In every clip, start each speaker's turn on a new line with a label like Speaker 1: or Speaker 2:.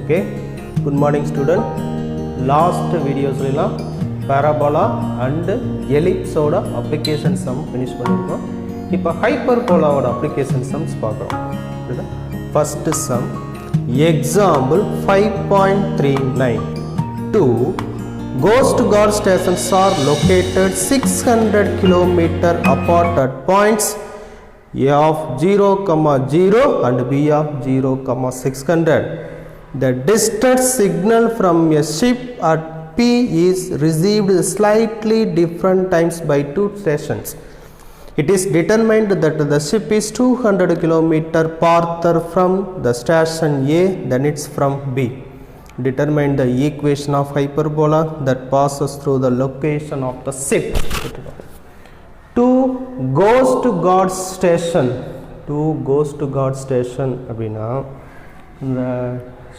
Speaker 1: Okay, good morning student. Last videos la parabola and ellipse oda application sum finish பண்ணிருக்கோம். இப்போ hyperbola oda application sums பார்க்கறோம். First sum example 5.39. 2 ghost guard stations are located 600 km apart at points A of 0, 0 and B of 0, 600. The distance signal from a ship at P is received slightly different times by two stations. It is determined that the ship is 200 km farther from the station A than it's from B. Determine the equation of hyperbola that passes through the location of the ship. To ghost guard station. To ghost guard station அப்படின்னா இந்த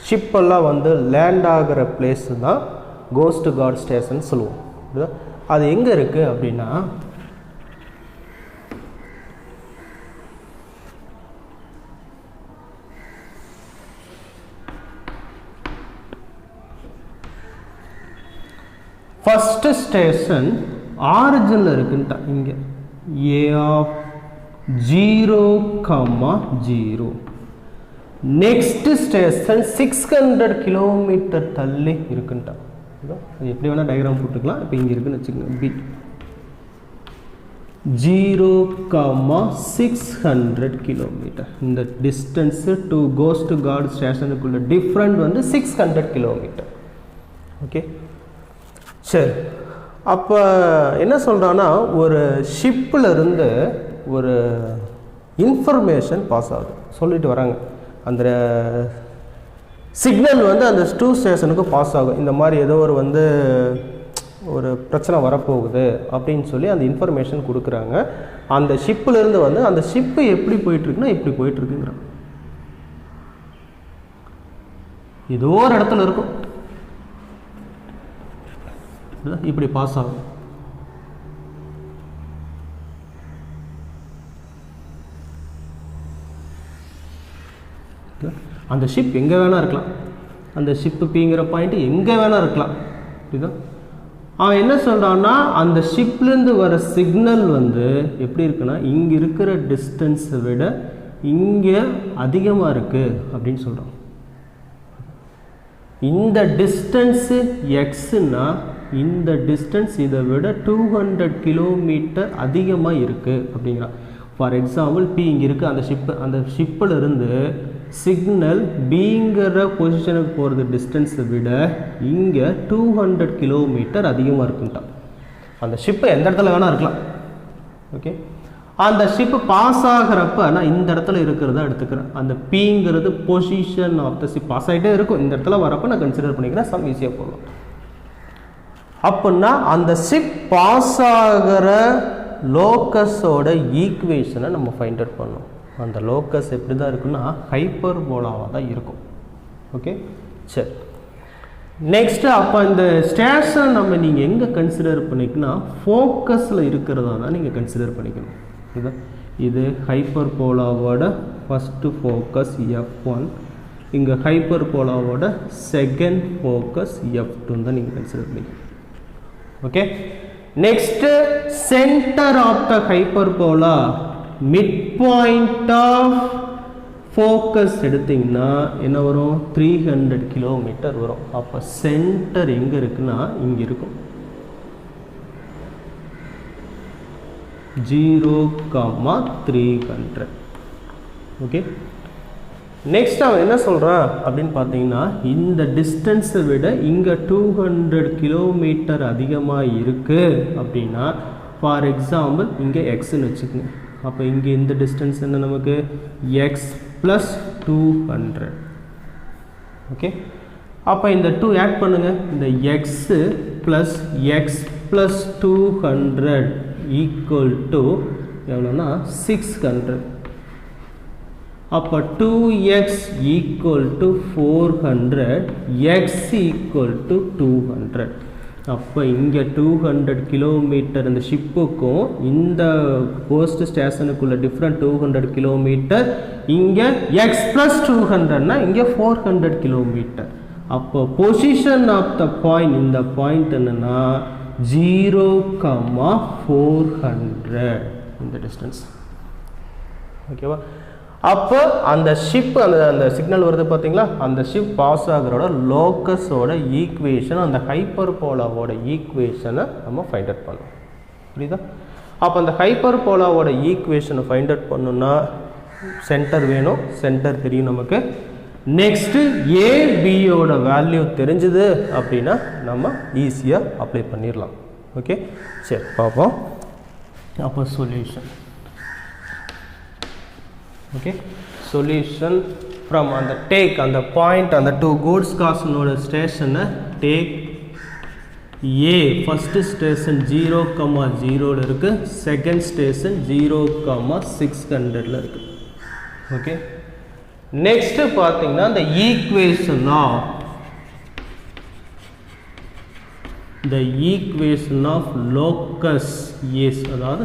Speaker 1: ஷிப்பெல்லாம் வந்து land ஆகிற place தான் cost card station சொல்லுவோம். அது எங்கே இருக்குது அப்படின்னா ஃபர்ஸ்ட் ஸ்டேஷன் ஆரிஜினில் இருக்குன்ட்டா இங்கே A of 0, 0. Next station 600 kilometre தள்ளி இருக்குன்ட்டா. அது எப்படி வேணால் டயக்ராம் போட்டுக்கலாம். இப்போ இங்கே இருக்குன்னு வச்சுக்கோங்க. B 0, 600 kilometre. இந்த டிஸ்டன்ஸு டு கோஸ்ட் கார்டு ஸ்டேஷனுக்குள்ள டிஃப்ரெண்ட் வந்து 600 கிலோமீட்டர். ஓகே, சரி. அப்போ என்ன சொல்கிறான்னா, ஒரு ஷிப்பில் இருந்து ஒரு இன்ஃபர்மேஷன் பாஸ் ஆகுது சொல்லிட்டு வராங்க. அந்த சிக்னல் வந்து அந்த டூ ஸ்டேஷனுக்கு பாஸ் ஆகும். இந்த மாதிரி ஏதோ ஒரு பிரச்சனை வரப்போகுது அப்படின்னு சொல்லி அந்த இன்ஃபர்மேஷன் கொடுக்குறாங்க. அந்த ஷிப்பிலேருந்து வந்து அந்த ஷிப்பு எப்படி போயிட்டுருக்குன்னா இப்படி போயிட்டுருக்குங்கிறாங்க. ஏதோ ஒரு இடத்துல இருக்கும், இப்படி பாஸ் ஆகும். அந்த ஷிப் எங்கே வேணா இருக்கலாம். அந்த ஷிப்பு பிங்கிற பாயிண்ட் எங்கே வேணா இருக்கலாம். இதுதான் அவன் என்ன சொல்கிறான்னா, அந்த ஷிப்லேருந்து வர சிக்னல் வந்து எப்படி இருக்குன்னா இங்கே இருக்கிற டிஸ்டன்ஸை விட இங்கே அதிகமாக இருக்குது அப்படின்னு சொல்கிறான். இந்த டிஸ்டன்ஸு எக்ஸுன்னா இந்த டிஸ்டன்ஸ் இதை விட 200 கிலோமீட்டர் அதிகமாக இருக்குது அப்படிங்கிறான். ஃபார் எக்ஸாம்பிள் பி இங்கே இருக்குது. அந்த ஷிப்பில் இருந்து சிக்னல் பிங்கிற பொசிஷனுக்கு போகிறது டிஸ்டன்ஸை விட இங்கே 200 கிலோமீட்டர் அதிகமாக இருக்குன்ட்டான். அந்த ஷிப்பு எந்த இடத்துல வேணால் இருக்கலாம். ஓகே, அந்த ஷிப்பு பாஸ் ஆகிறப்ப நான் இந்த இடத்துல இருக்கிறத எடுத்துக்கிறேன். அந்த பிங்கிறது position of the ship pass ஆகிட்டே இருக்கும். இந்த இடத்துல வரப்போ நான் கன்சிடர் பண்ணிக்கிறேன். சம் ஈஸியாக போகலாம். அப்படின்னா அந்த ஷிப் பாஸ் ஆகிற லோக்கஸோட ஈக்குவேஷனை நம்ம ஃபைண்ட் அவுட் பண்ணோம். அந்த லோக்கஸ் எப்படி தான் இருக்குன்னா ஹைப்பர்போலாவாக தான் இருக்கும். ஓகே, சரி. நெக்ஸ்ட்டு அப்போ இந்த ஸ்டேஷன் நம்ம நீங்கள் எங்கே கன்சிடர் பண்ணிக்கணும்னா ஃபோக்கஸில் இருக்கிறதா தான் நீங்கள் கன்சிடர் பண்ணிக்கணும். இது ஹைப்பர்போலாவோட ஃபஸ்ட்டு ஃபோக்கஸ் F1, இங்கே ஹைப்பர்போலாவோட செகண்ட் ஃபோக்கஸ் F2 தான் நீங்கள் கன்சிடர் பண்ணிக்கணும். Okay, next centre of the hyperbola mid point of focus எடுத்திங்கன்னா என்ன வரும், 300 கிலோமீட்டர் வரும். அப்போ சென்டர் எங்கே இருக்குன்னா இங்கே இருக்கும். 0, 300. ஓகே, நெக்ஸ்ட் அவன் என்ன சொல்கிறான் அப்படின்னு பார்த்தீங்கன்னா, இந்த டிஸ்டன்ஸை விட இங்கே 200 கிலோமீட்டர் அதிகமாக இருக்குது அப்படின்னா, ஃபார் எக்ஸாம்பிள் இங்கே எக்ஸ்ன்னு வச்சுக்கோங்க. அப்போ இங்கே இந்த டிஸ்டன்ஸ் என்ன நமக்கு எக்ஸ் ப்ளஸ் 200. ஓகே, அப்போ இந்த 2 ஆட் பண்ணுங்கள். இந்த x plus x plus 200 equal to எவ்வளோன்னா 600. அப்போ 2x equal to 400, x equal to 200. அப்போ இங்கே 200 கிலோமீட்டர் இந்த ஷிப்புக்கும் இந்த போஸ்ட் ஸ்டேஷனுக்குள்ள டிஃப்ரெண்ட் 200 கிலோமீட்டர். இங்கே எக்ஸ் ப்ளஸ் 200னா இங்கே 400 கிலோமீட்டர். அப்போ பொசிஷன் ஆஃப் த பாயிண்ட், இந்த பாயிண்ட் என்னன்னா 0,400 இந்த டிஸ்டன்ஸ். ஓகேவா? அப்போ அந்த ஷிப் அந்த சிக்னல் வருது பார்த்தீங்களா, அந்த ஷிப் பாஸ் ஆகிறோட லோக்கஸோட ஈக்குவேஷன், அந்த ஹைப்பர்போலாவோட ஈக்குவேஷனை நம்ம ஃபைண்ட் அவுட் பண்ணணும். புரியுதா? அப்போ அந்த ஹைப்பர்போலாவோட ஈக்குவேஷனை ஃபைண்ட் அவுட் பண்ணணும்னா சென்டர் வேணும், சென்டர் தெரியும் நமக்கு. நெக்ஸ்ட்டு ஏபியோட வேல்யூ தெரிஞ்சுது அப்படின்னா நம்ம ஈஸியாக அப்ளை பண்ணிடலாம். ஓகே, சரி பார்ப்போம். அப்போ solution. Okay, solution from on the take on the point on the two goods cars station take A first station 0,0 இருக்கு, second station 0,600 இருக்கு. Okay, next பார்த்தீங்கன்னா the equation of locus is அதாவது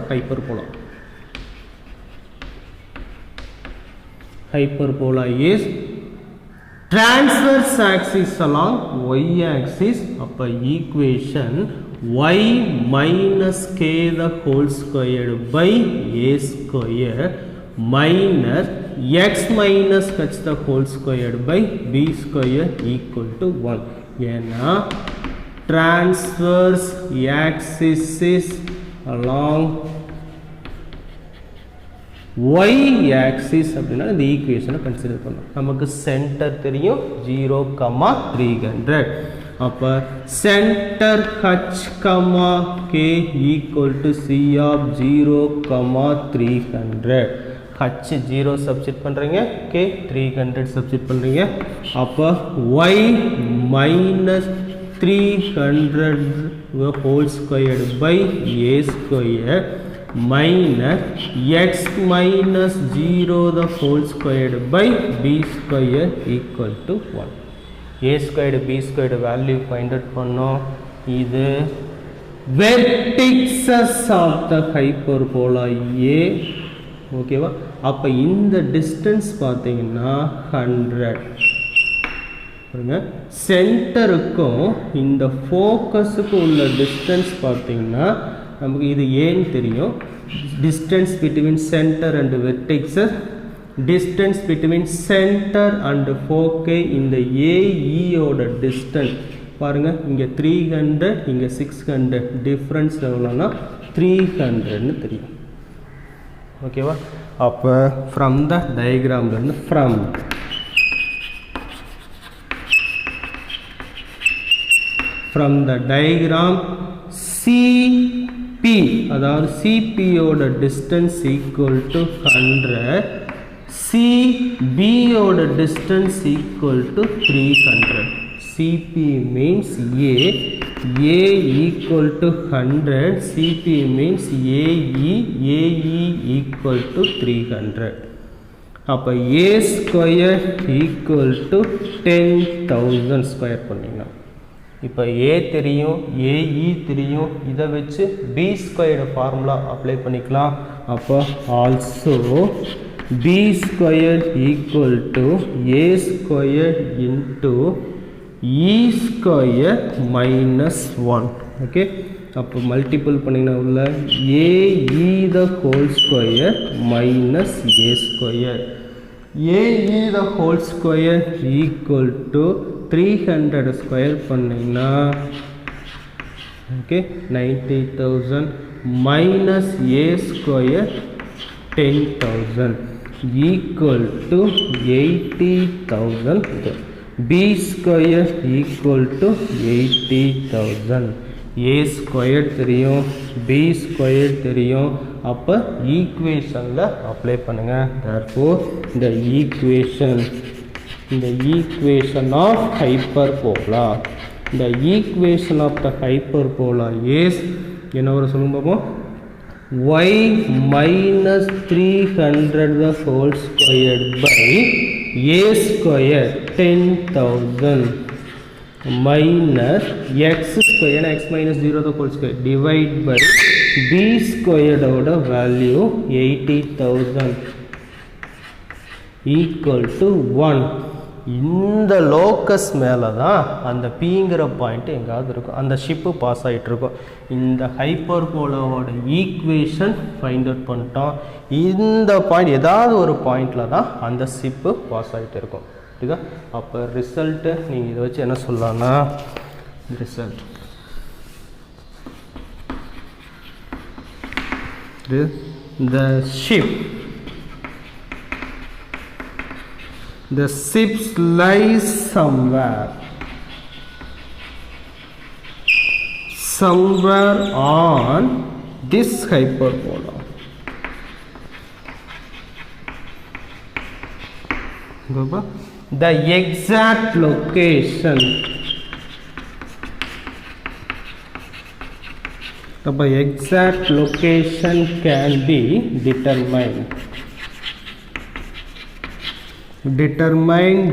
Speaker 1: hyperbola is transverse axis along y axis. அப்ப equation y minus k the whole squared by a square minus x minus h the whole squared by b square equal to 1. ஏன்னா transverse axis is along y axis அப்படினா இந்த ஈக்குவேஷனை consider பண்ணலாம். நமக்கு centre தெரியும் 0,300. அப்ப centre h, k equal to c of 0,300. h 0 substitute பண்றீங்க, k 300 substitute பண்றீங்க. அப்ப y minus 300 the whole squared by a square minus x minus 0 the whole squared by b square equal to 1. a squared b squared value find out பண்ணோம். இது vertices of the hyperbola a. ஓகேவா? அப்ப இந்த distance பார்த்தீங்கன்னா 100. சென்டருக்கும் இந்த ஃபோக்கஸுக்கும் உள்ள distance பார்த்தீங்கன்னா நமக்கு இது ஏன்னு தெரியும். Distance between centre and vertexes, distance between centre and foci, இந்த ஏஇயோட டிஸ்டன்ஸ் பாருங்கள். இங்கே 300, இங்கே 600, டிஃப்ரென்ஸ் எவ்வளோன்னா 300ன்னு தெரியும். ஓகேவா? அப்போ ஃப்ரம் த டயக்ராம்லேருந்து from the diagram CP, அதாவது CP ஓட distance equal to 100, CB ஓட distance equal to 300. CP means A equal to 100, CP means AE equal to 300. அப்போ A square equal to 10,000 square பண்ணிங்கன்னா இப்போ A தெரியும், AE தெரியும், இதை வச்சு B ஸ்கொயர்டு ஃபார்முலா அப்ளை பண்ணிக்கலாம். அப்போ also B square equal to A square into E square minus 1. Okay, அப்போ மல்டிபிள் பண்ணிங்கன்னா உள்ள AE the whole square minus A square, AE the whole square equal to 300 square பண்ணிங்கன்னா okay 90,000 minus A square 10,000 equal to 80,000. B square equal to 80,000. A square தெரியும், B square தெரியும். அப்போ ஈக்குவேஷனில் apply பண்ணுங்கள். therefore இந்த equation of hyperbola, the equation of the hyperbola is என்ன வரும் சொல்லுங்க பாப்போம். y minus 300 the whole squared by a square 10,000 minus x square x minus 0 the whole square divide by b squared oda value 80,000 equal to 1. இந்த locus மேலே தான் அந்த பிங்கிற point எங்காவது இருக்கும், அந்த ஷிப்பு பாஸ் ஆகிட்டு இருக்கும். இந்த ஹைப்பர்போலாவோட ஈக்குவேஷன் ஃபைண்ட் அவுட் பண்ணிட்டோம். இந்த பாயிண்ட் ஏதாவது ஒரு பாயிண்டில் தான் அந்த ஷிப்பு பாஸ் ஆகிட்டு இருக்கும். புரியுதா? அப்போ ரிசல்ட்டு நீங்கள் இதை வச்சு என்ன சொல்லலாம்னா result the ship lies somewhere on this hyperbola. The exact location can be determined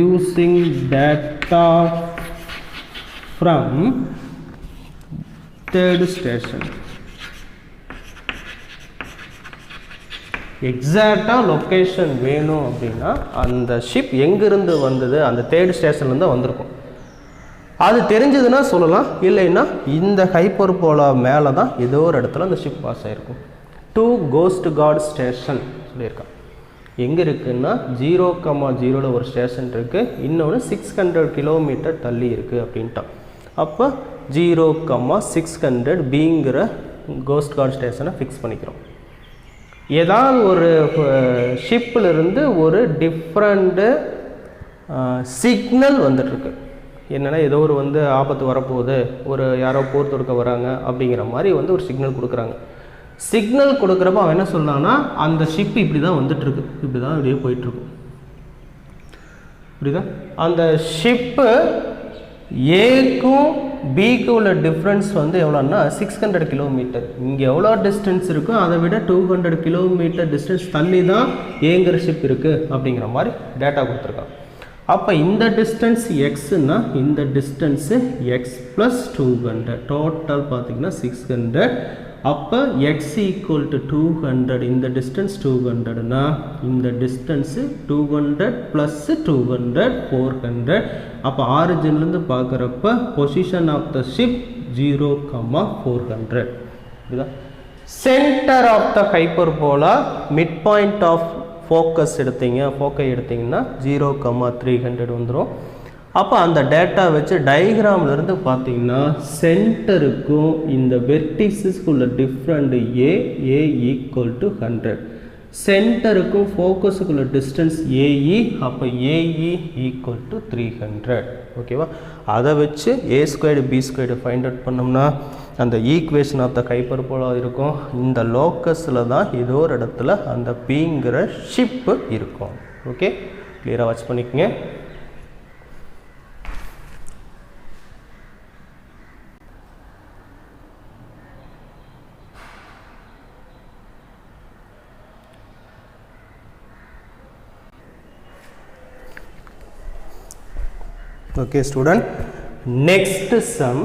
Speaker 1: using data from third station. எக்ஸாக்டாக லொக்கேஷன் வேணும் அப்படின்னா அந்த ஷிப் எங்கேருந்து வந்தது, அந்த தேர்ட் ஸ்டேஷன்லேருந்து வந்திருக்கும். அது தெரிஞ்சதுன்னா சொல்லலாம், இல்லைன்னா இந்த ஹைப்பர்போலா மேலே தான் ஏதோ ஒரு இடத்துல அந்த ஷிப் பாஸ் ஆகிருக்கும். 2 கோஸ்ட் காட் ஸ்டேஷன் சொல்லியிருக்கான். எங்கே இருக்குன்னா 0,0 ஒரு ஸ்டேஷன் இருக்குது, இன்னொன்று 600 கிலோமீட்டர் தள்ளி இருக்குது அப்படின்ட்டான். அப்போ 0,600 பிங்கிற கோஸ்ட் காட் ஸ்டேஷனை ஃபிக்ஸ் பண்ணிக்கிறோம். ஏதாவது ஒரு ஷிப்பிலிருந்து ஒரு டிஃப்ரெண்ட்டு சிக்னல் வந்துட்டுருக்கு. என்னென்னா ஏதோ ஒரு ஆபத்து வரப்போகுது, ஒரு யாரோ போர் தொடுக்க வராங்க அப்படிங்கிற மாதிரி ஒரு சிக்னல் கொடுக்குறாங்க. சிக்னல் கொடுக்குறப்ப அவன் என்ன சொன்னான்னா அந்த ஷிப் இப்படி தான் வந்துட்டுருக்கு, இப்படி தான் இப்படியே போயிட்டுருக்கும். புரியுதா? அந்த ஷிப்பு ஏக்கும் பிக்கு உள்ள டிஃப்ரென்ஸ் எவ்வளோன்னா 600 கிலோமீட்டர். இங்கே எவ்வளோ டிஸ்டன்ஸ் இருக்கோ அதை விட 200 கிலோமீட்டர் டிஸ்டன்ஸ் தள்ளி தான் ஏங்கிற ஷிப் இருக்குது அப்படிங்கிற மாதிரி டேட்டா கொடுத்துருக்கான். அப்போ இந்த டிஸ்டன்ஸ் எக்ஸ்னா இந்த டிஸ்டன்ஸு எக்ஸ் ப்ளஸ் 200, டோட்டல் பார்த்திங்கன்னா 600. அப்போ எக்ஸ் ஈக்குவல் டு 200, இந்த டிஸ்டன்ஸ் 200னா இந்த டிஸ்டன்ஸு 200 ப்ளஸ் 200 400. அப்போ ஆரிஜின்லேருந்து பார்க்குறப்ப பொசிஷன் ஆஃப் த ஷிப் 0,400. இதுதான் centre of the hyperbola. Mid point of foci எடுத்திங்கன்னா 0,300 வந்துடும். அப்போ அந்த டேட்டா வச்சு டயக்ராம்லேருந்து பார்த்தீங்கன்னா சென்டருக்கும் இந்த வெர்டிசஸ்க்குள்ள டிஃப்ரெண்ட் ஏ ஈக்குவல் டு 100, சென்டருக்கும் ஃபோக்கஸுக்குள்ள டிஸ்டன்ஸ் ஏஇ, அப்போ ஏஇ ஈக்குவல் டு 300. ஓகேவா? அதை வச்சு A squared B squared find out பண்ணோம்னா அந்த ஈக்குவேஷன் ஆஃப் த ஹைப்பர்போலா இருக்கும். இந்த லோக்கஸில் தான் ஏதோ ஒரு இடத்துல அந்த பிங்கிற ஷிப்பு இருக்கும். ஓகே, கிளியராக வாட்ச் பண்ணிக்கோங்க. Okay student, next sum,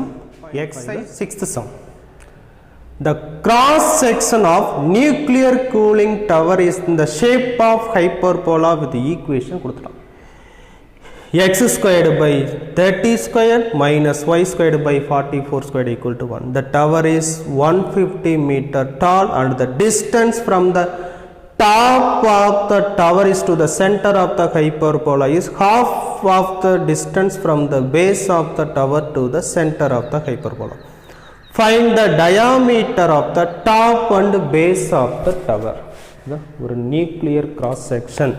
Speaker 1: exercise 6th sum. The cross section of nuclear cooling tower is in the shape of hyperbola with the equation கொடுத்துட்டான். x squared by 30 squared minus y squared by 44 squared equal to 1. The tower is 150 meter tall and the distance from the top of the tower is to the center of the hyperbola is half of the distance from the base of the tower to the center of the hyperbola. Find the diameter of the top and base of the tower. ஒரு nuclear cross section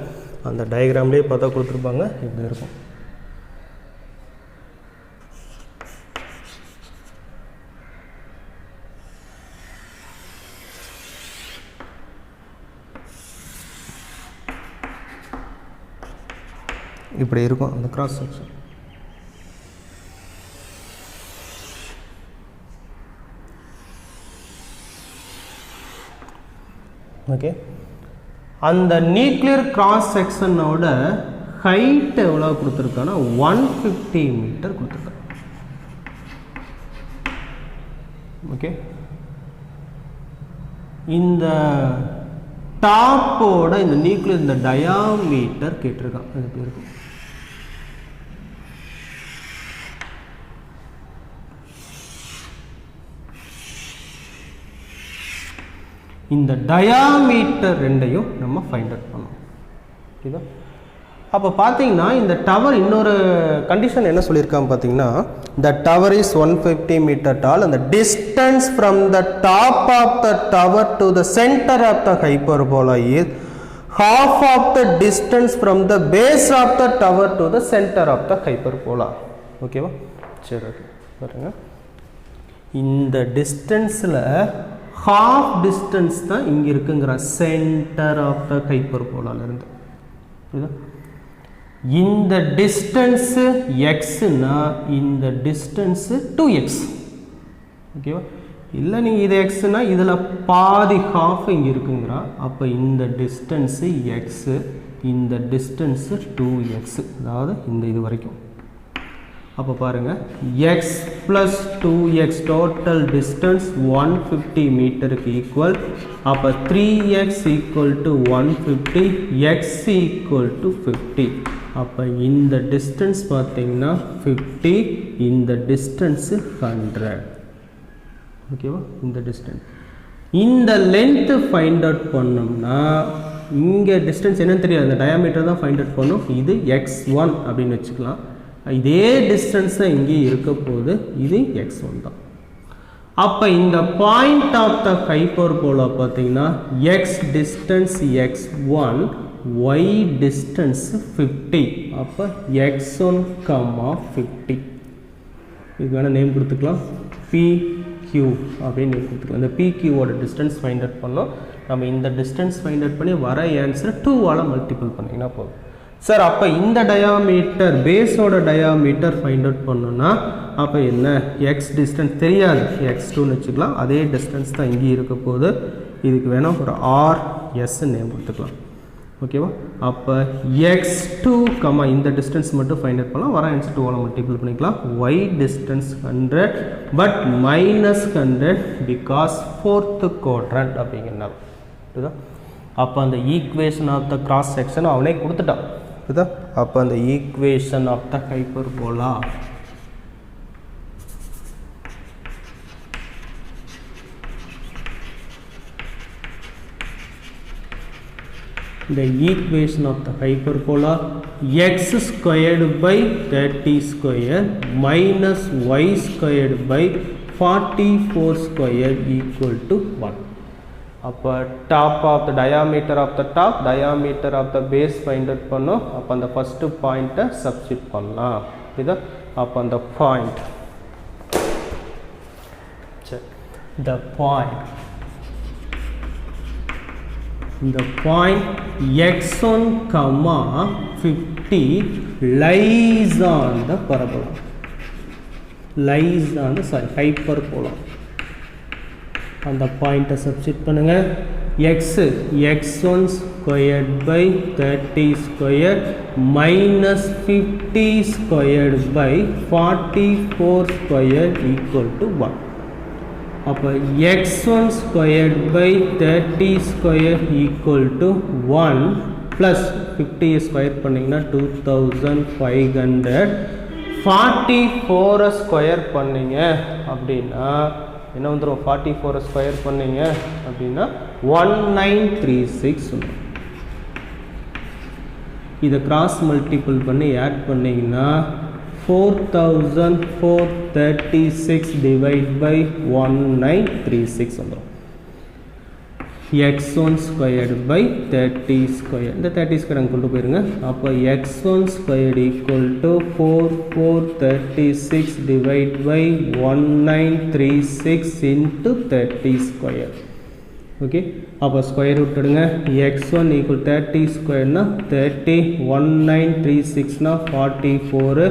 Speaker 1: அந்த டயக்ராம்லேயே பார்த்தா கொடுத்துருப்பாங்க, இப்படி இருக்கும். இப்படி இருக்கும் அந்த cross section. Okay, அந்த நியூக்ளியர் கிராஸ் செக்ஷனோட ஹைட் எவ்வளோ கொடுத்துருக்கான்னா 150 மீட்டர் கொடுத்துருக்காங்க. ஓகே, இந்த டாப்போட இந்த நியூக்ளியஸ் இந்த டயாமீட்டர் கேட்டிருக்கான். அது எப்படி இருக்கும்? இந்த டயாமீட்டர் ரெண்டையும் நம்ம ஃபைண்ட் அவுட் பண்ணோம். ஓகேவா? அப்போ பார்த்தீங்கன்னா இந்த டவர் இன்னொரு கண்டிஷன் என்ன சொல்லியிருக்காங்க பார்த்தீங்கன்னா, the tower is 150 meter tall and the distance from the top of the tower to the center of the hyperbola is half of the distance from the base of the tower to the center of the hyperbola. ஓகேவா? சரி, okay, பாருங்க. இந்த டிஸ்டன்ஸில் half distance தான் இங்கே இருக்குங்கிற centre of த ஹைப்பர்போலாலேருந்து. புரியுதா? இந்த டிஸ்டன்ஸு எக்ஸ்னா இந்த டிஸ்டன்ஸு 2x. ஓகேவா? இல்லை நீங்கள் இது எக்ஸ்னா இதில் பாதி ஹாஃப் இங்கே இருக்குங்கிறா. அப்போ இந்த டிஸ்டன்ஸு எக்ஸு, இந்த டிஸ்டன்ஸு 2x, அதாவது இந்த இது வரைக்கும். அப்போ பாருங்கள், X plus 2x total distance 150 மீட்டருக்கு ஈக்குவல். அப்போ 3x equal to 150, X equal to 50. அப்போ இந்த டிஸ்டன்ஸ் பார்த்தீங்கன்னா 50, இந்த டிஸ்டன்ஸு 100. ஓகேவா? இந்த டிஸ்டன்ஸ், இந்த லென்த்து ஃபைண்ட் அவுட் பண்ணோம்னா இங்கே டிஸ்டன்ஸ் என்னன்னு தெரியாது, அந்த டயாமீட்டர் தான் ஃபைண்ட் அவுட் பண்ணோம். இது x1 அப்படின்னு வச்சுக்கலாம். இதே டிஸ்டன்ஸ் தான் இங்கே இருக்க போது, இது x1 தான். அப்போ இந்த பாயிண்ட் ஆஃப் த ஹைப்பர்போலா பார்த்தீங்கன்னா x distance x1, y distance 50. அப்போ x1, 50. இதுக்கு வேணால் நேம் கொடுத்துக்கலாம், PQ அப்படின்னு நேம் கொடுத்துக்கலாம். இந்த PQவோட டிஸ்டன்ஸ் ஃபைண்ட் அவுட் பண்ணோம். நம்ம இந்த டிஸ்டன்ஸ் ஃபைண்ட் அவுட் பண்ணி வர ஆன்சரை 2ஆல் மல்டிபிள் பண்ணிங்கன்னா போதும். சார், அப்போ இந்த டயாமீட்டர் பேஸோட டயாமீட்டர் ஃபைண்ட் அவுட் பண்ணோன்னா அப்போ என்ன, எக்ஸ் டிஸ்டன்ஸ் தெரியாது, x2ன்னு வச்சுக்கலாம். அதே டிஸ்டன்ஸ் தான் இங்கே இருக்க போது. இதுக்கு வேணால் ஒரு RS நேம் கொடுத்துக்கலாம். ஓகேவா? அப்போ x2, இந்த டிஸ்டன்ஸ் மட்டும் ஃபைண்ட் அவுட் பண்ணலாம். வர ஆன்சர் 2ஆல் மல்டிபிள் பண்ணிக்கலாம். y distance 100 but -100 because 4th quadrant அப்படிங்கிறனால. புரியுதா? அப்போ அந்த equation of the cross section அவனே கொடுத்துட்டான். புரியுதா? அப்போ அந்த equation of the hyperbola, the equation of the hyperbola x squared by 30 square minus y squared by 44 square equal to 1. அப்போ top of the diameter of the top, diameter of the base find out பண்ணோம். அப்போ அந்த first பாயிண்ட்டை substitute பண்ணலாம். இதுதான் அப்போ அந்த point. சரி, the point x1, 50 lies on the parabola, lies on the hyperbola. அந்த பாயிண்ட்டை சப்ஸ்டிட் பண்ணுங்க. x1 squared by 30 square minus 50 squared by 44 square equal to 1. அப்போ x1 squared by 30 square equal to 1 plus 50 square பண்ணிங்கன்னா 2500. 44 square பண்ணிங்க அப்படின்னா என்ன வந்துடும், 44 square பண்ணிங்க அப்படின்னா 1936. இதை கிராஸ் மல்டிபிள் பண்ணி ஆட் பண்ணிங்கன்னா 4436 டிவைட் பை 1936 வந்துடும். x1 ஸ்கொயர்டு பை 30 ஸ்கொயர், இந்த 30 ஸ்கொயர் அங்கே கொண்டு போயிருங்க. அப்போ x1 squared equal to 4436 divide by 1936 into 30 square. Okay, அப்போ ஸ்கொயர் ரூட் எடுங்க. x1 equal 30 ஸ்கொயர்னா 30, 1936னா 44.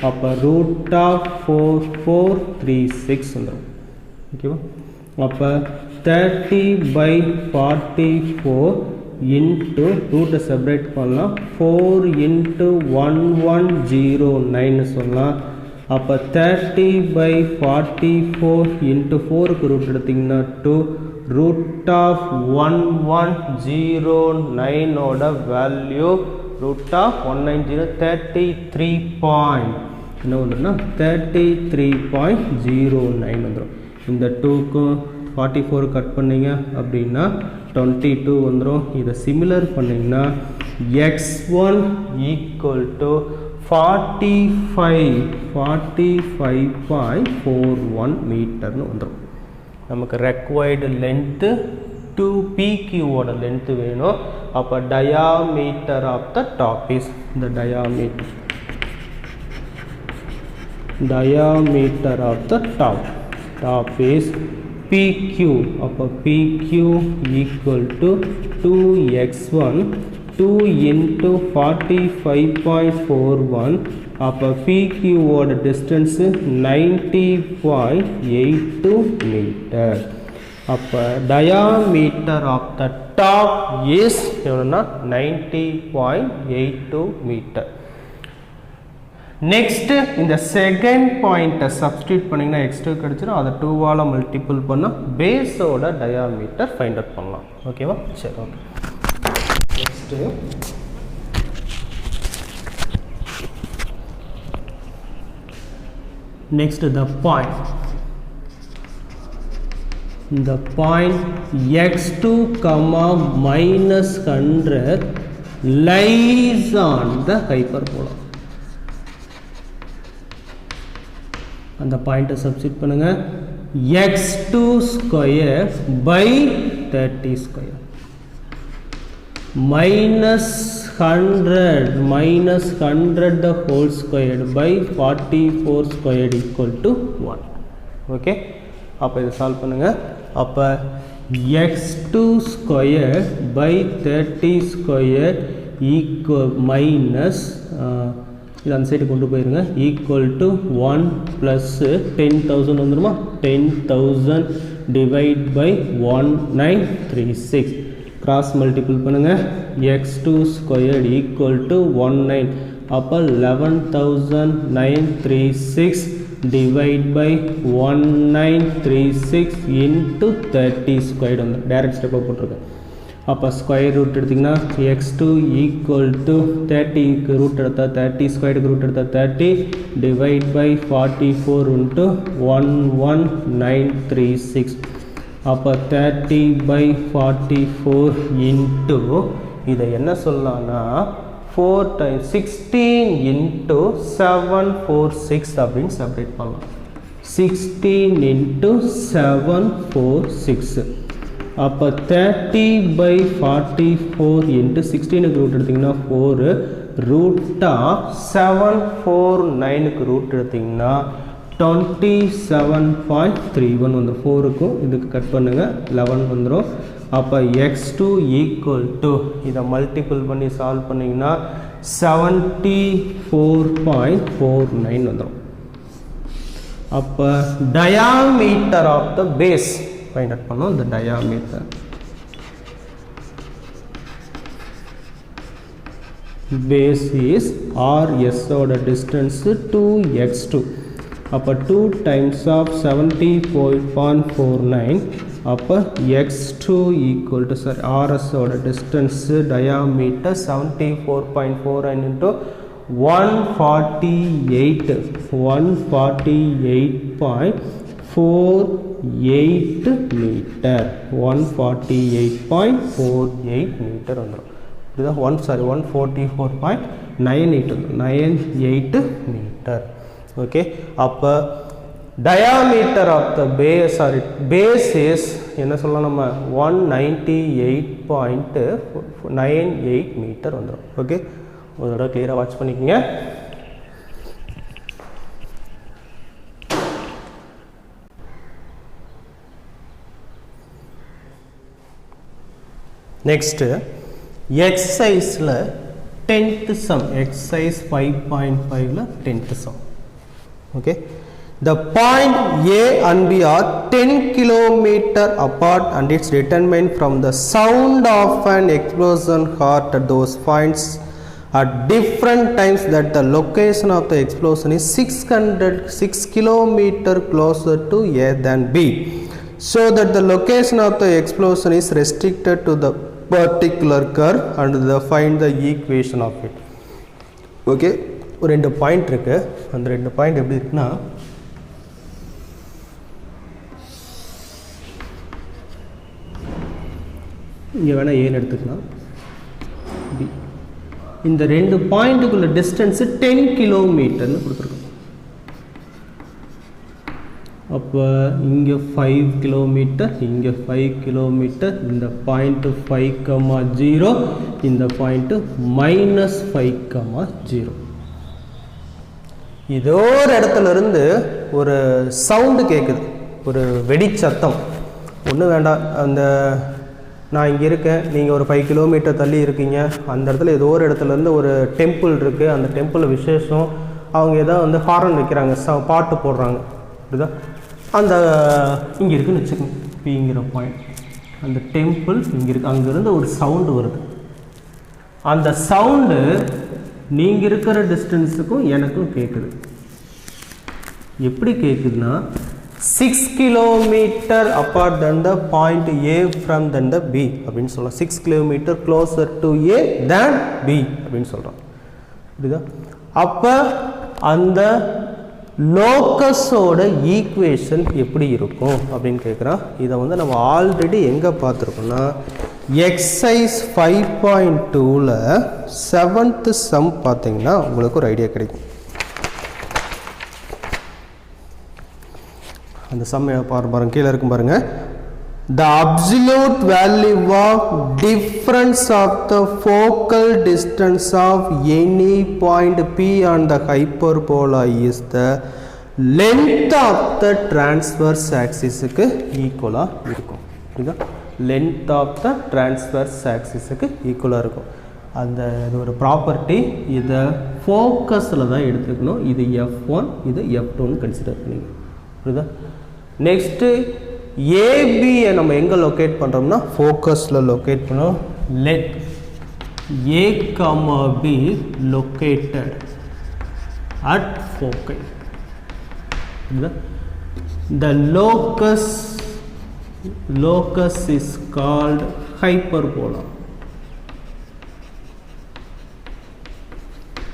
Speaker 1: அப்போ ரூட் ஆஃப் 4436 வந்துடும். ஓகேவா? அப்போ 30 by 44 இன்ட்டு ரூட்டை செப்பரேட் பண்ணலாம் 4 இன்ட்டு 1109 சொல்லலாம். அப்போ 30/44 இன்ட்டு 4க்கு ரூட் எடுத்திங்கன்னா 2 ரூட் ஆஃப் 1109 ஓட வேல்யூ ரூட் ஆஃப் 190 33 பாயிண்ட் என்ன வந்துடும்னா 33.09 வந்துடும். இந்த 2க்கும் 44 கட் பண்ணிங்க அப்படின்னா 22 வந்துடும். இதை சிமிலர் பண்ணிங்கன்னா x1 ஈக்குவல் டு 45.41 மீட்டர்னு வந்துடும். நமக்கு ரெக்வயர்டு லென்த்து 2PQ ஓட லென்த்து வேணும். அப்போ diameter of the top is இந்த diameter of the top is PQ. அப்போ PQ equal to 2x1 2 into 45.41. அப்போ PQ ஓட distance 90.82 மீட்டர். அப்போ diameter of the top is எவ்வளோனா 90.82 மீட்டர். நெக்ஸ்ட் இந்த செகண்ட் பாயிண்ட்டை சப்ஸ்டியூட் பண்ணிங்கன்னா x2 கிடச்சிடும். அதை 2ஆல் மல்டிபிள் பண்ணால் பேஸோட டயாமீட்டர் ஃபைண்ட் அவுட் பண்ணலாம். ஓகேவா? சரி, okay. Next the point x2, minus 100 lies on the hyperbola. அந்த பாயிண்ட்டை சப்ஸ்டிட் பண்ணுங்க. x2 square by 30 square minus 100 the whole squared by 44 squared equal to 1. Okay, அப்போ இதை சால்வ் பண்ணுங்க. அப்போ x2 square by 30 square equal minus இது அந்த side கொண்டு போயிருங்க ஈக்குவல் டு 1 ப்ளஸ் 10,000 வந்துடுமா? 10,000 டிவைட் பை 1936 கிராஸ் மல்டிபிள் பண்ணுங்கள். x2 squared equal to 19. அப்போ 11,936 டிவைட் பை 1936 இன்ட்டு 30 ஸ்கொயர்டு வந்து டைரக்ட் ஸ்டெப்பாக போட்டிருக்கேன். அப்போ ஸ்கொயர் ரூட் எடுத்திங்கன்னா x2 ஈக்குவல் டு 30க்கு ரூட் எடுத்தால் 30 ஸ்கொயருக்கு ரூட் எடுத்தால் 30 டிவைட் பை 44 இன்ட்டு 11936. அப்போ 30/44 இன்ட்டு இதை என்ன சொல்லலாம்னா 4 times 16 இன்ட்டு 746 அப்படின்னு செப்பரேட் பண்ணலாம். 16 இன்ட்டு 746. அப்போ 30/44 இன்ட்டு 16க்கு ரூட் எடுத்திங்கன்னா 4 ரூட்டாக 749க்கு ரூட் எடுத்திங்கன்னா 27.31 வந்து 4க்கும் இதுக்கு கட் பண்ணுங்கள் 11 வந்துடும். அப்போ x2 ஈக்குவல் டு இதை மல்டிபிள் பண்ணி சால்வ் பண்ணிங்கன்னா 74.49 வந்துடும். அப்போ diameter of the base find out பண்ணோம். இந்த டயாமீட்டர் பேஸ் இஸ் RS ஓட டிஸ்டன்ஸ் 2x2. அப்போ 2 times of 70.49. அப்போ x2 ஈக்குவல் டு RS ஓட distance diameter 74.49 into 148.48 metre. 148.48 metre வந்துடும். இதுதான் 144.98 மீட்டர். ஓகே, அப்போ diameter of the base is என்ன சொல்லலாம் நம்ம 198.98 மீட்டர் வந்துடும். ஓகே, ஒரு தடவை கிளியராக வாட்ச் பண்ணிக்கோங்க. நெக்ஸ்ட்டு எக்ஸசைஸில் 10th சம், எக்ஸசைஸ் 5.5ல் 10th sum. Okay, The point A and B are 10 km apart and it's determined from the sound of an explosion heard at those points at different times that the location of the explosion is 6 km closer to A than B. So that the location of the explosion is restricted to the particular curve and find the equation of it. Okay, ஒரு ரெண்டு point இருக்கு. அந்த ரெண்டு point எப்படி இருக்குன்னா, இங்கே வேணால் ஏன்னு எடுத்துக்கலாம், பி. இந்த ரெண்டு பாயிண்ட்டுக்குள்ள டிஸ்டன்ஸு 10 கிலோமீட்டர்னு கொடுத்துருக்கோம். அப்போ இங்கே 5 கிலோமீட்டர், இங்கே 5 கிலோமீட்டர், இந்த பாயிண்ட்டு 5,0, இந்த பாயிண்ட்டு -5,0. இதோ ஒரு இடத்துல இருந்து ஒரு சவுண்டு கேட்குது, ஒரு வெடிச்சத்தம். ஒன்றும் வேண்டாம், அந்த நான் இங்கே இருக்கேன், நீங்கள் ஒரு 5 கிலோமீட்டர் தள்ளி இருக்கீங்க, அந்த இடத்துல ஏதோ ஒரு இடத்துலேருந்து ஒரு டெம்பிள் இருக்குது, அந்த டெம்பிள் விசேஷம், அவங்க ஏதோ வந்து ஹாரன் வைக்கிறாங்க, பாட்டு போடுறாங்க, அப்படிதான். அந்த இங்கே இருக்குதுன்னு வச்சுக்கோங்க, பிங்கிற பாயிண்ட், அந்த டெம்பிள் இங்கே இருக்குது, அங்கேருந்து ஒரு சவுண்டு வருது. அந்த சவுண்டு நீங்கள் இருக்கிற டிஸ்டன்ஸுக்கும் எனக்கும் கேட்குது. எப்படி கேட்குதுன்னா, 6 kilometre apart than the point A from than the B அப்படின்னு சொல்லலாம். 6 kilometre closer to A than B அப்படின்னு சொல்கிறோம். புரியுதா? அப்போ அந்த லோக்கஸோட ஈக்குவேஷன் எப்படி இருக்கும் அப்படின்னு கேட்குறான். இதை வந்து நம்ம ஆல்ரெடி எங்கே பார்த்துருக்கோம்னா, எக்ஸசைஸ் 5.2ல் 7th சம் பார்த்தீங்கன்னா உங்களுக்கு ஒரு ஐடியா கிடைக்கும். அந்த சம் பாருங்க, கீழே இருக்கும் பாருங்க. The absolute value of difference of the focal distance of any point P on the hyperbola is the length of the transverse axis க்கு ஈக்குவலா இருக்கும். புரியுதா? length of the transverse axis க்கு ஈக்குவலா இருக்கும். அந்த இது ஒரு ப்ராப்பர்ட்டி, இதை ஃபோக்கஸில் தான் எடுத்துக்கணும். இது F1, இது F2ன்னு கன்சிடர் பண்ணிங்க. புரியுதா? நெக்ஸ்ட்டு ஏபியை நம்ம எங்கே லொக்கேட் பண்ணுறோம்னா, ஃபோக்கஸில் லொக்கேட் பண்ணோம். Let A, B located at foci. The locus is called hyperbola.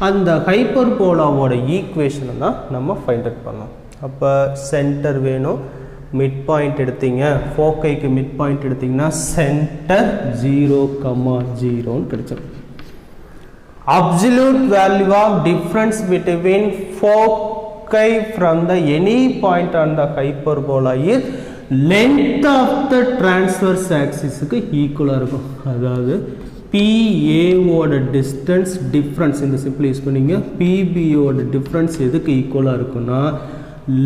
Speaker 1: அந்த ஹைப்பர்போலாவோட ஈக்குவேஷனை தான் நம்ம ஃபைண்ட் அவுட் பண்ணோம். அப்போ சென்டர் வேணும், மிட் பாயிண்ட் எடுத்தீங்க, ஃபோக்கைக்கு மிட் பாயிண்ட் எடுத்தீங்கன்னா சென்டர் 0,0ன்னு கிடைச்சிடும். Absolute value of difference between foci from the any point on the hyperbola is length of the transverse ஆக்சிஸுக்கு ஈக்குவலாக இருக்கும். அதாவது பிஏவோட டிஸ்டன்ஸ் டிஃப்ரென்ஸ் இந்த சிம்பிள் யூஸ் பண்ணிங்க, பிபியோட டிஃப்ரென்ஸ் எதுக்கு ஈக்குவலாக இருக்குன்னா,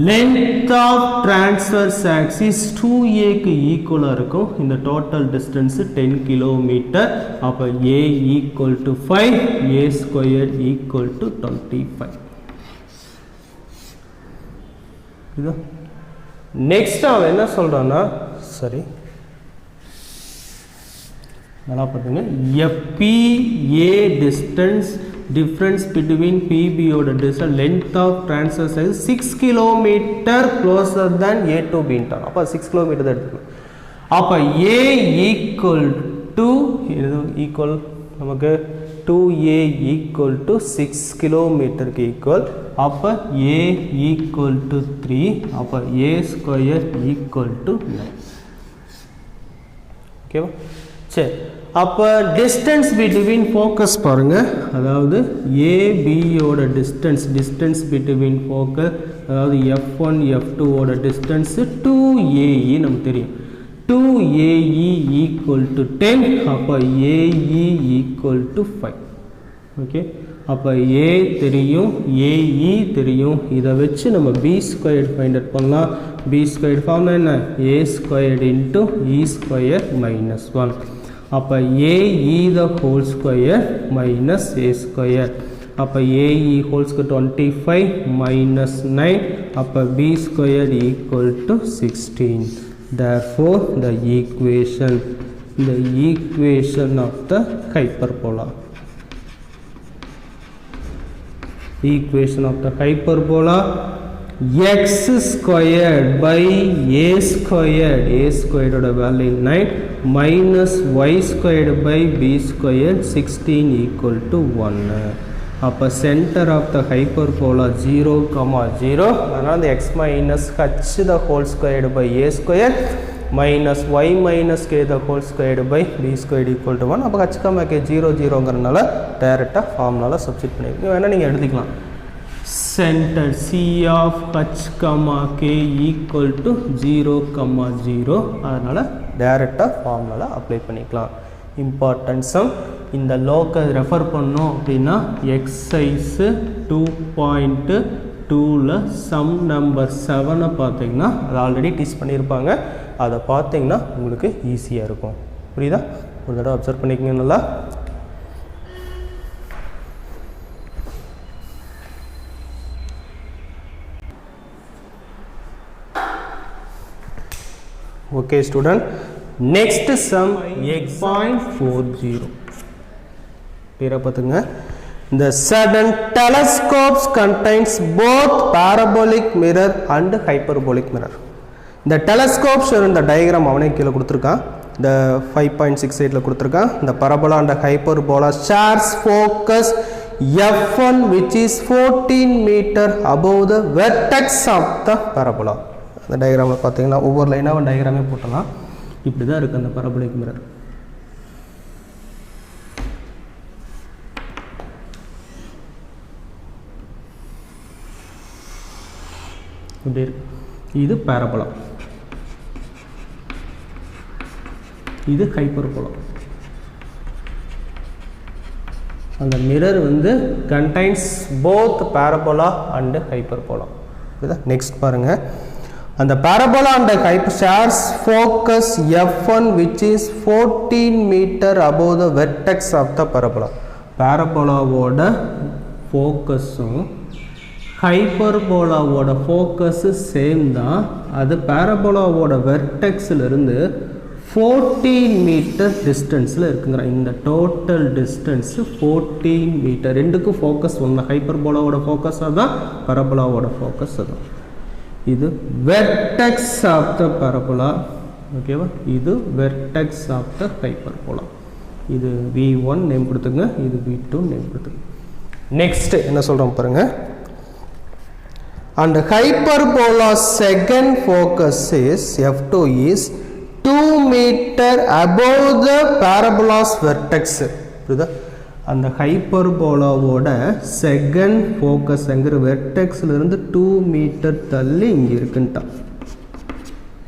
Speaker 1: length of transverse axis 2aக்கு ஈக்குவலாக இருக்கும். இந்த டோட்டல் டிஸ்டன்ஸ் 10 கிலோமீட்டர். அப்போ a equal to 5, a square equal to 25. இது நெக்ஸ்ட் அவன் என்ன சொல்கிறான்னா, சரி நல்லா பார்த்துங்க, FPA distance difference between PB ஓட distance length of transverse is 6 km closer than A to B ன்ட்டான். அப்போ 6 km தான் எடுத்துக்கணும். அப்போ A equal to ஈக்குவல் நமக்கு 2A equal to 6 கிலோமீட்டருக்கு ஈக்குவல். அப்போ A equal to 3. அப்போ A ஸ்கொயர் equal to 9. ஓகேவா? சரி, அப்போ டிஸ்டன்ஸ் பிட்வீன் ஃபோக்கஸ் பாருங்கள். அதாவது ஏபியோட டிஸ்டன்ஸ் பிட்வீன் ஃபோக்கஸ், அதாவது F1 F2ஓட டிஸ்டன்ஸு 2AE நமக்கு தெரியும். 2AE equal to 10. அப்போ AE ஈக்குவல் டு 5. ஓகே, அப்போ A தெரியும், AE தெரியும். இதை வச்சு நம்ம B ஸ்கொயர்டு ஃபைண்ட் அவுட் பண்ணலாம். B ஸ்கொயர்டு ஃபார்ம் என்ன? A squared into E square minus 1. அப்போ AE the whole square minus A square. அப்போ AE ஹோல் ஸ்கொயர் 25 minus 9 அப்போ B squared equal to 16. Therefore the equation of the hyperbola x squared by a squared oda value 9 minus y squared by b squared 16 equal to 1. அப்போ center of the hyperbola 0, 0 அதனால் the x minus h the whole squared by a squared minus y minus k the whole squared by b squared equal to 1. அப்போ h, k 0, 0ங்கிறனால டைரெக்டாக ஃபார்முலாவில் substitute பண்ணியிருக்கீங்க. வேணால் நீங்கள் எடுத்துக்கலாம் center C of h, k equal to 0, 0 அதனால் டைரெக்டாக ஃபார்முலாவில் அப்ளை பண்ணிக்கலாம். இம்பார்ட்டன்ட் சம் இந்த லோக்கல் ரெஃபர் பண்ணோம் அப்படின்னா எக்ஸசைஸ் 2.2ல் சம் நம்பர் 7 பார்த்தீங்கன்னா அது ஆல்ரெடி டீச் பண்ணியிருப்பாங்க. அதை பார்த்தீங்கன்னா உங்களுக்கு ஈஸியாக இருக்கும். புரியுதா? ஒரு தடவை அப்சர்வ் பண்ணிக்கங்க நல்லா. Okay student, next sum 8.40. பேரை பார்த்துங்க. The certain telescopes contains both parabolic mirror and hyperbolic mirror. The telescopes in the diagram அவனே கீழே கொடுத்துருக்கான். The 5.68ல கொடுத்துருக்கான். The parabola and the hyperbola shares focus f1 which is 14 meter above the vertex of the parabola. அந்த டயக்ராமில் பார்த்தீங்கன்னா ஒவ்வொரு லைனாக டயக்ராமே போட்டலாம். இப்படி தான் இருக்குது அந்த பரபோலிக் மிரர். இப்படி இருக்கு. இது பாரபோலா, இது ஹைப்பர்போலா. அந்த மிரர் வந்து contains both parabola and hyperbola. புரியுதா? நெக்ஸ்ட் பாருங்கள். And the parabola and the shares focus f1 which is 14 meter above the vertex of the parabola. Parabolaவோட ஃபோக்கஸும் ஹைப்பர்போலாவோட ஃபோக்கஸு சேம் தான். அது பாரபோலாவோட வெர்டெக்ஸிலிருந்து 14 மீட்டர் டிஸ்டன்ஸில் இருக்குங்கிற. இந்த டோட்டல் டிஸ்டன்ஸு 14 மீட்டர். ரெண்டுக்கும் ஃபோக்கஸ் ஒன்று. ஹைப்பர்போலாவோட ஃபோக்கஸ் அதான், பாரபோலாவோட ஃபோக்கஸ் அதான். இது வெர்டெக்ஸ் ஆஃப் த பாரபோலா. ஓகேவா? இது வெர்டெக்ஸ் ஆஃப் த ஹைப்பர்போலா. இது V1 நேம் கொடுத்துங்க, இது V2 நேம் கொடுத்துங்க. நெக்ஸ்ட் என்ன சொல்கிறோம் பாருங்க. And hyperbola second focus is f2 is 2 meter above the parabola's vertex. புரியுதா? அந்த ஹைப்பர்போலாவோட செகண்ட் ஃபோக்கஸ் எங்கிற வெர்டெக்ஸ்லேருந்து 2 மீட்டர் தள்ளி இங்கே இருக்குன்ட்டான்.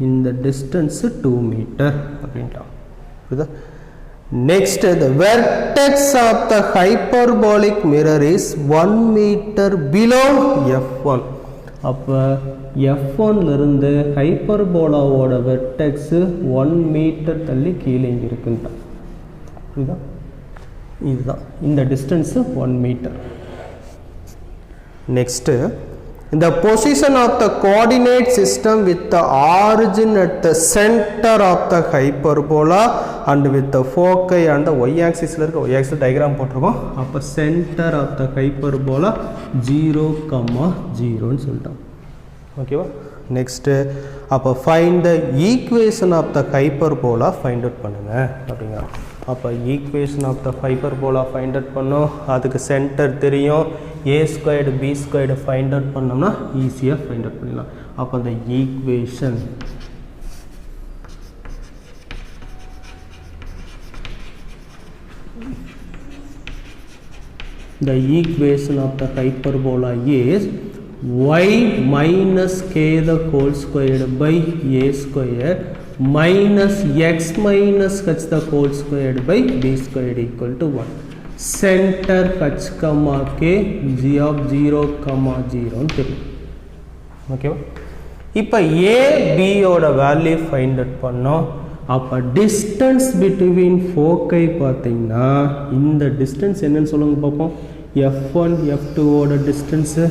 Speaker 1: இந்த டிஸ்டன்ஸு 2 மீட்டர் அப்படின்ட்டான். புரியுதா? Next the vertex of the hyperbolic mirror is 1 meter below f1. அப்போ f1லேருந்து ஹைப்பர்போலாவோட வெர்டெக்ஸு 1 மீட்டர் தள்ளி கீழே இங்கே இருக்குன்ட்டான். புரியுதா? இதுதான் இந்த distance 1 metre. Next the position of the coordinate system with the origin at the center of the hyperbola and with the foci and the y-axisல இருக்க y-axis diagram போட்டிருக்கோம். அப்போ center of the hyperbola 0, 0ன்னு சொல்லிட்டோம். ஓகேவா? நெக்ஸ்ட்டு அப்போ find the equation of the hyperbola find out பண்ணுங்க அப்படிங்க. அப்போ equation of the hyperbola find out பண்ணோம். அதுக்கு சென்டர் தெரியும். a squared b squared find out பண்ணோம்னா ஈஸியாக ஃபைண்ட் அவுட் பண்ணிடலாம். அப்போ அந்த equation of the hyperbola is y minus k the whole squared by a squared minus x minus h the whole squared by b squared equal to 1. Center h, k g of 0, 0 தெரியும். ஓகேவா? இப்போ a b ஓட value find out பண்ணோம். அப்போ distance between ஃபோக்கை பார்த்தீங்கன்னா இந்த distance என்னன்னு சொல்லுங்க பார்ப்போம். F1 F2 ஓட டிஸ்டன்ஸு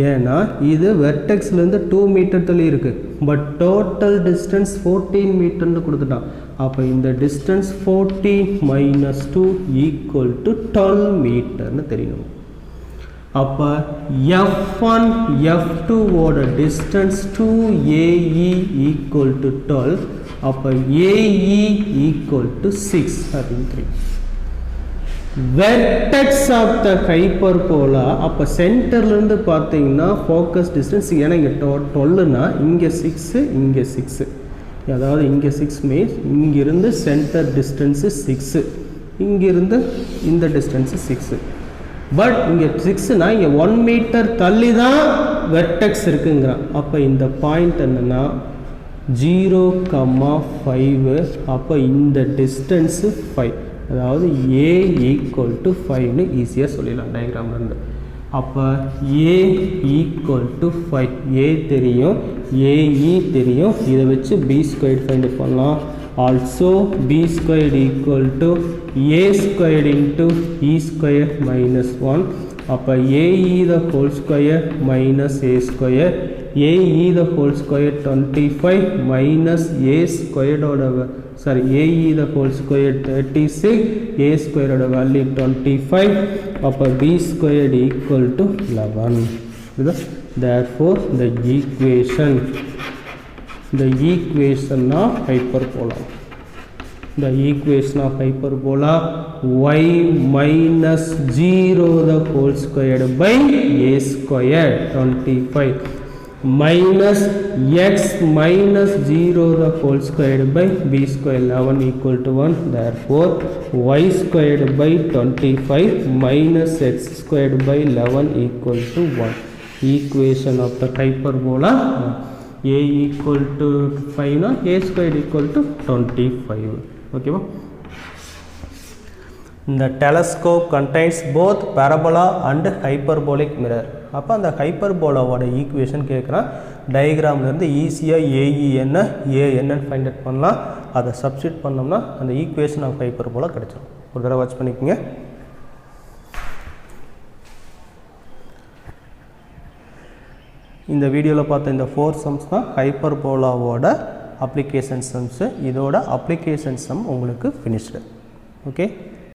Speaker 1: ஏன்னா இது வெர்டெக்ஸ்லேருந்து 2 மீட்டர் தள்ளி இருக்குது பட் டோட்டல் டிஸ்டன்ஸ் 14 மீட்டர்னு கொடுத்துட்டான் அப்போ இந்த டிஸ்டன்ஸ் 14 minus 2 equal to 12 மீட்டர்னு தெரியணும் அப்போ F1 F2 ஓட டிஸ்டன்ஸ் 2AE equal to 12 அப்போ AE equal to 6 அப்படின்னு தெரியும் vertex of the hyperbola அப்போ சென்டர்லேருந்து பார்த்தீங்கன்னா ஃபோக்கஸ் டிஸ்டன்ஸ் ஏன்னா இங்கே 12னா இங்கே 6 இங்கே 6 அதாவது இங்கே 6 மீன்ஸ் இங்கிருந்து சென்டர் டிஸ்டன்ஸு 6 இங்கிருந்து இந்த டிஸ்டன்ஸு 6 பட் இங்கே 6னா இங்கே 1 மீட்டர் தள்ளி தான் வெர்டெக்ஸ் இருக்குங்கிறான் அப்போ இந்த பாயிண்ட் என்னென்னா 0,5 அப்போ இந்த டிஸ்டன்ஸு 5 அதாவது A equal to 5னு ஈஸியாக சொல்லிடலாம் டயக்ராம்லேருந்து அப்போ A equal to 5 A தெரியும் AE தெரியும் இதை வச்சு B squared find பண்ணலாம் also B squared equal to A squared into E squared minus 1 அப்போ AE the whole square minus A square AE the whole square 25 minus A squared sorry AE the whole square 36 A squared oda value 25 அப்போ B squared equal to 11 therefore the equation of hyperbola y minus 0 the whole squared by A squared 25 minus x minus 0 the whole squared by B squared 11 equal to 1 therefore y squared by 25 minus x squared by 11 equal to 1 equation of the hyperbola A equal to 5 na A squared equal to 25 okay ba The telescope contains both parabola and hyperbolic mirror அப்போ அந்த ஹைப்பர்போலாவோட equation கேட்குறான் டயக்ராம்லேருந்து ஈஸியாக AE என்ன ஏ என்னன்னு find out பண்ணலாம் அதை substitute பண்ணோம்னா அந்த ஈக்குவேஷன் ஆஃப் ஹைப்பர்போலா கிடச்சிடும் ஒரு தடவை வாட்ச் பண்ணிக்கோங்க இந்த வீடியோவில் பார்த்த இந்த 4 சம்ஸ் தான் ஹைப்பர்போலாவோட அப்ளிகேஷன் சம்ஸு இதோட அப்ளிகேஷன் சம் உங்களுக்கு ஃபினிஷ்டு ஓகே